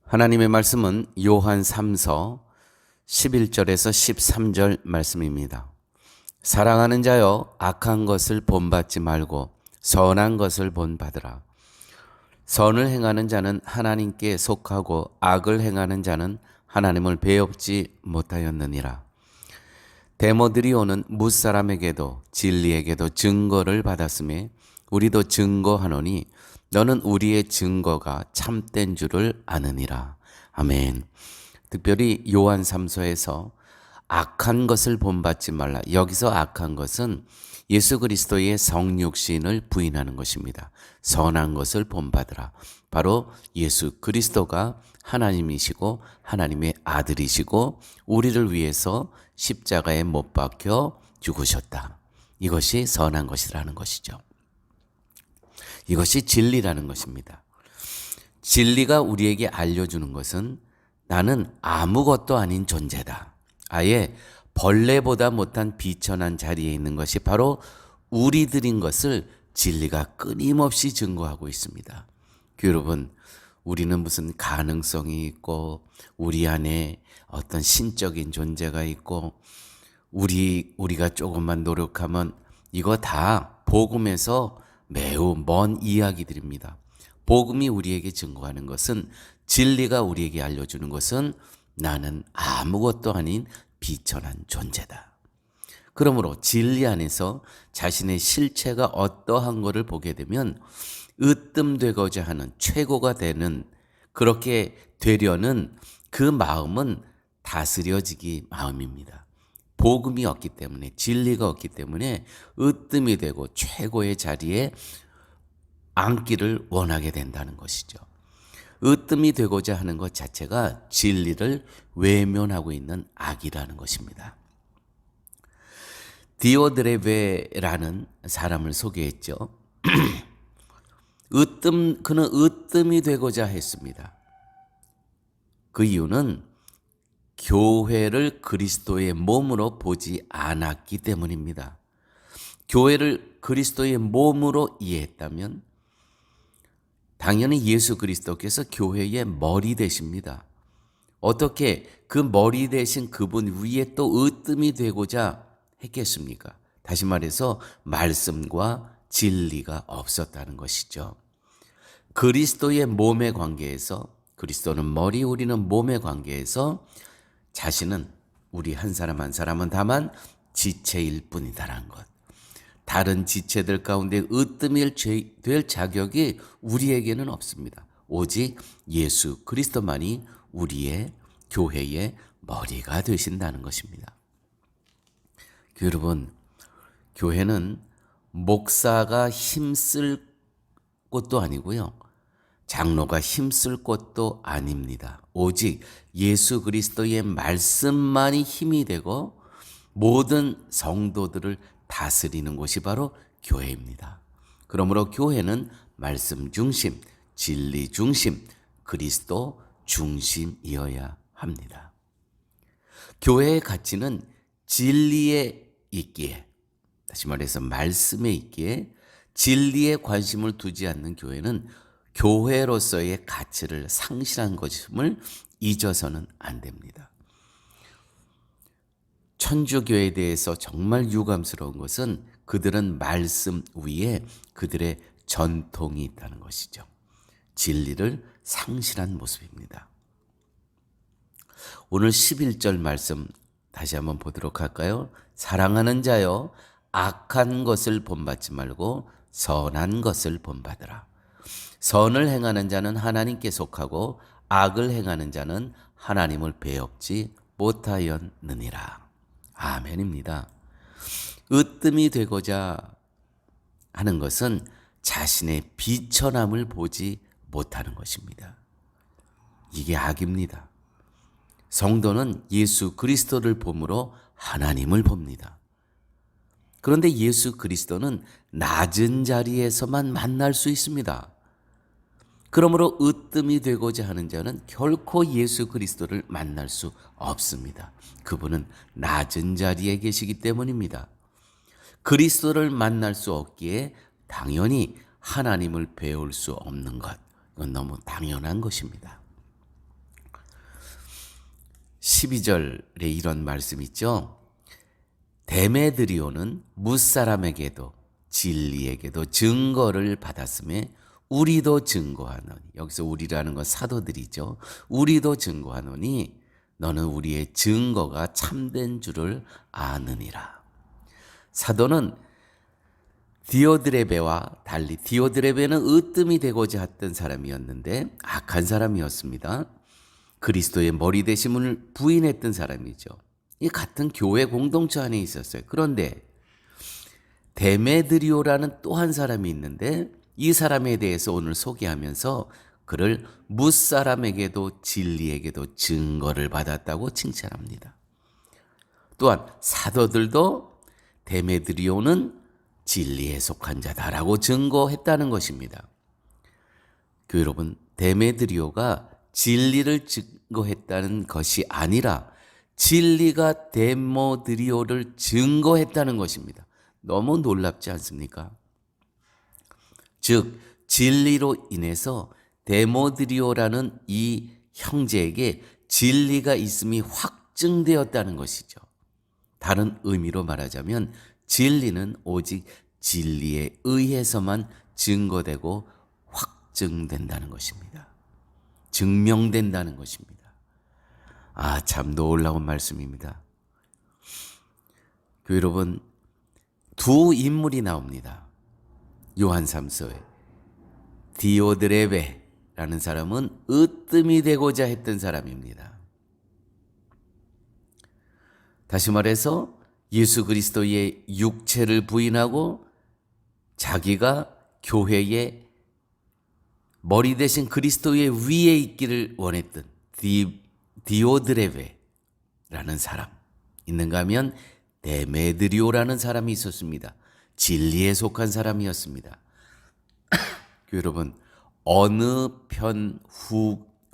하나님의 말씀은 요한 3서 11절에서 13절 말씀입니다. 사랑하는 자여, 악한 것을 본받지 말고 선한 것을 본받으라. 선을 행하는 자는 하나님께 속하고 악을 행하는 자는 하나님을 배웁지 못하였느니라. 데모드리오는 무사람에게도 진리에게도 증거를 받았으며 우리도 증거하노니 너는 우리의 증거가 참된 줄을 아느니라. 아멘. 특별히 요한 3서에서 악한 것을 본받지 말라. 여기서 악한 것은 예수 그리스도의 성육신을 부인하는 것입니다. 선한 것을 본받으라. 바로 예수 그리스도가 하나님이시고 하나님의 아들이시고 우리를 위해서 십자가에 못 박혀 죽으셨다. 이것이 선한 것이라는 것이죠. 이것이 진리라는 것입니다. 진리가 우리에게 알려주는 것은 나는 아무것도 아닌 존재다. 아예 벌레보다 못한 비천한 자리에 있는 것이 바로 우리들인 것을 진리가 끊임없이 증거하고 있습니다. 여러분, 우리는 무슨 가능성이 있고 우리 안에 어떤 신적인 존재가 있고 우리가 조금만 노력하면 이거 다 복음에서 매우 먼 이야기들입니다. 복음이 우리에게 증거하는 것은, 진리가 우리에게 알려주는 것은 나는 아무것도 아닌 비천한 존재다. 그러므로 진리 안에서 자신의 실체가 어떠한 것을 보게 되면 으뜸되고자 하는, 최고가 되는, 그렇게 되려는 그 마음은 다스려지기 마음입니다. 복음이 없기 때문에, 진리가 없기 때문에 으뜸이 되고 최고의 자리에 앉기를 원하게 된다는 것이죠. 으뜸이 되고자 하는 것 자체가 진리를 외면하고 있는 악이라는 것입니다. 디오드레베라는 사람을 소개했죠. 그는 으뜸이 되고자 했습니다. 그 이유는 교회를 그리스도의 몸으로 보지 않았기 때문입니다. 교회를 그리스도의 몸으로 이해했다면 당연히 예수 그리스도께서 교회의 머리 되십니다. 어떻게 그 머리 되신 그분 위에 또 으뜸이 되고자 했겠습니까? 다시 말해서 말씀과 진리가 없었다는 것이죠. 그리스도의 몸의 관계에서, 그리스도는 머리, 우리는 몸의 관계에서 자신은, 우리 한 사람 한 사람은 다만 지체일 뿐이다라는 것. 다른 지체들 가운데 으뜸이 될 자격이 우리에게는 없습니다. 오직 예수 그리스도만이 우리의 교회의 머리가 되신다는 것입니다. 여러분, 교회는 목사가 힘쓸 곳도 아니고요, 장로가 힘쓸 곳도 아닙니다. 오직 예수 그리스도의 말씀만이 힘이 되고 모든 성도들을 다스리는 곳이 바로 교회입니다. 그러므로 교회는 말씀 중심, 진리 중심, 그리스도 중심이어야 합니다. 교회의 가치는 진리에 있기에, 다시 말해서 말씀에 있기에, 진리에 관심을 두지 않는 교회는 교회로서의 가치를 상실한 것임을 잊어서는 안 됩니다. 천주교에 대해서 정말 유감스러운 것은 그들은 말씀 위에 그들의 전통이 있다는 것이죠. 진리를 상실한 모습입니다. 오늘 11절 말씀 다시 한번 보도록 할까요? 사랑하는 자여, 악한 것을 본받지 말고 선한 것을 본받으라. 선을 행하는 자는 하나님께 속하고 악을 행하는 자는 하나님을 배웁지 못하였느니라. 아멘입니다. 으뜸이 되고자 하는 것은 자신의 비천함을 보지 못하는 것입니다. 이게 악입니다. 성도는 예수 그리스도를 봄으로 하나님을 봅니다. 그런데 예수 그리스도는 낮은 자리에서만 만날 수 있습니다. 그러므로 으뜸이 되고자 하는 자는 결코 예수 그리스도를 만날 수 없습니다. 그분은 낮은 자리에 계시기 때문입니다. 그리스도를 만날 수 없기에 당연히 하나님을 배울 수 없는 것, 이건 너무 당연한 것입니다. 12절에 이런 말씀 있죠. 데메드리오는 무사람에게도 진리에게도 증거를 받았음에 우리도 증거하노니, 여기서 우리라는 건 사도들이죠. 우리도 증거하노니 너는 우리의 증거가 참된 줄을 아느니라. 사도는 디오드레베와 달리 디오드레베는 으뜸이 되고자 했던 사람이었는데 악한 사람이었습니다. 그리스도의 머리 되심을 부인했던 사람이죠. 이 같은 교회 공동체 안에 있었어요. 그런데 데메드리오라는 또 한 사람이 있는데 이 사람에 대해서 오늘 소개하면서 그를 무사람에게도 진리에게도 증거를 받았다고 칭찬합니다. 또한 사도들도 데메드리오는 진리에 속한 자다라고 증거했다는 것입니다. 교회 여러분, 데메드리오가 진리를 증거했다는 것이 아니라 진리가 데모드리오를 증거했다는 것입니다. 너무 놀랍지 않습니까? 즉 진리로 인해서 데모드리오라는 이 형제에게 진리가 있음이 확증되었다는 것이죠. 다른 의미로 말하자면 진리는 오직 진리에 의해서만 증거되고 확증된다는 것입니다. 증명된다는 것입니다. 참 놀라운 말씀입니다. 교회 여러분, 두 인물이 나옵니다. 요한 3서에 디오드레베라는 사람은 으뜸이 되고자 했던 사람입니다. 다시 말해서 예수 그리스도의 육체를 부인하고 자기가 교회의 머리 대신 그리스도의 위에 있기를 원했던 디오드레베라는 사람. 있는가 하면 데메드리오라는 사람이 있었습니다. 진리에 속한 사람이었습니다. 여러분, 어느 편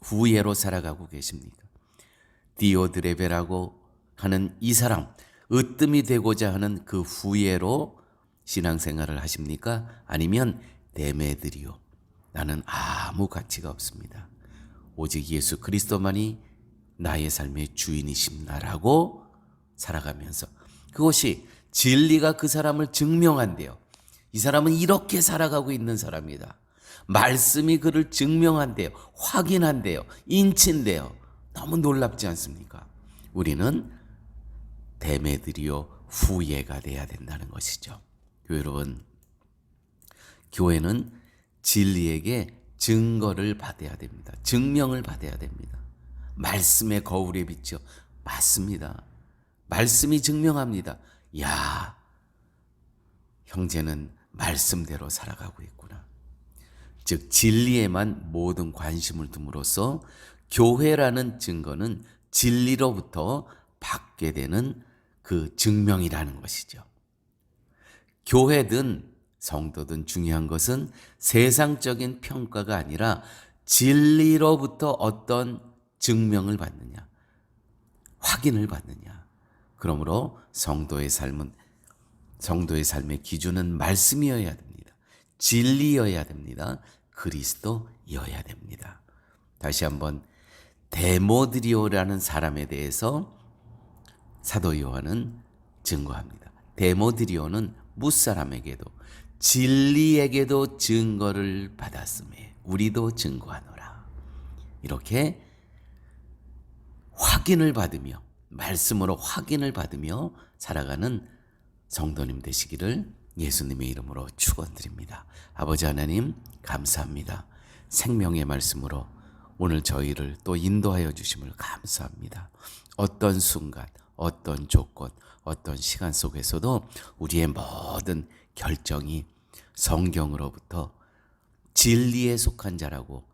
후예로 살아가고 계십니까? 디오드레베라고 하는 이 사람, 으뜸이 되고자 하는 그 후예로 신앙생활을 하십니까? 아니면 데메드리오, 나는 아무 가치가 없습니다. 오직 예수 그리스도만이 나의 삶의 주인이십니다라고 살아가면서 그것이 진리가 그 사람을 증명한대요. 이 사람은 이렇게 살아가고 있는 사람이다. 말씀이 그를 증명한대요. 확인한대요. 인친대요. 너무 놀랍지 않습니까? 우리는 데메드리오 후예가 돼야 된다는 것이죠. 교회 여러분, 교회는 진리에게 증거를 받아야 됩니다. 증명을 받아야 됩니다. 말씀의 거울에 비쳐 맞습니다. 말씀이 증명합니다. 야, 형제는 말씀대로 살아가고 있구나. 즉 진리에만 모든 관심을 둠으로써 교회라는 증거는 진리로부터 받게 되는 그 증명이라는 것이죠. 교회든 성도든 중요한 것은 세상적인 평가가 아니라 진리로부터 어떤 증명을 받느냐, 확인을 받느냐. 그러므로 성도의 삶의 기준은 말씀이어야 됩니다. 진리여야 됩니다. 그리스도여야 됩니다. 다시 한번 데모드리오라는 사람에 대해서 사도 요한은 증거합니다. 데모드리오는 무사람에게도 진리에게도 증거를 받았음에 우리도 증거하노라. 이렇게 확인을 받으며 말씀으로 확인을 받으며 살아가는 성도님 되시기를 예수님의 이름으로 축원드립니다. 아버지 하나님 감사합니다. 생명의 말씀으로 오늘 저희를 또 인도하여 주심을 감사합니다. 어떤 순간, 어떤 조건, 어떤 시간 속에서도 우리의 모든 결정이 성경으로부터 진리에 속한 자라고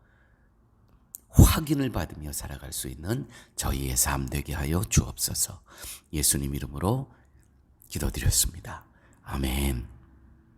확인을 받으며 살아갈 수 있는 저희의 삶 되게 하여 주옵소서. 예수님 이름으로 기도드렸습니다. 아멘.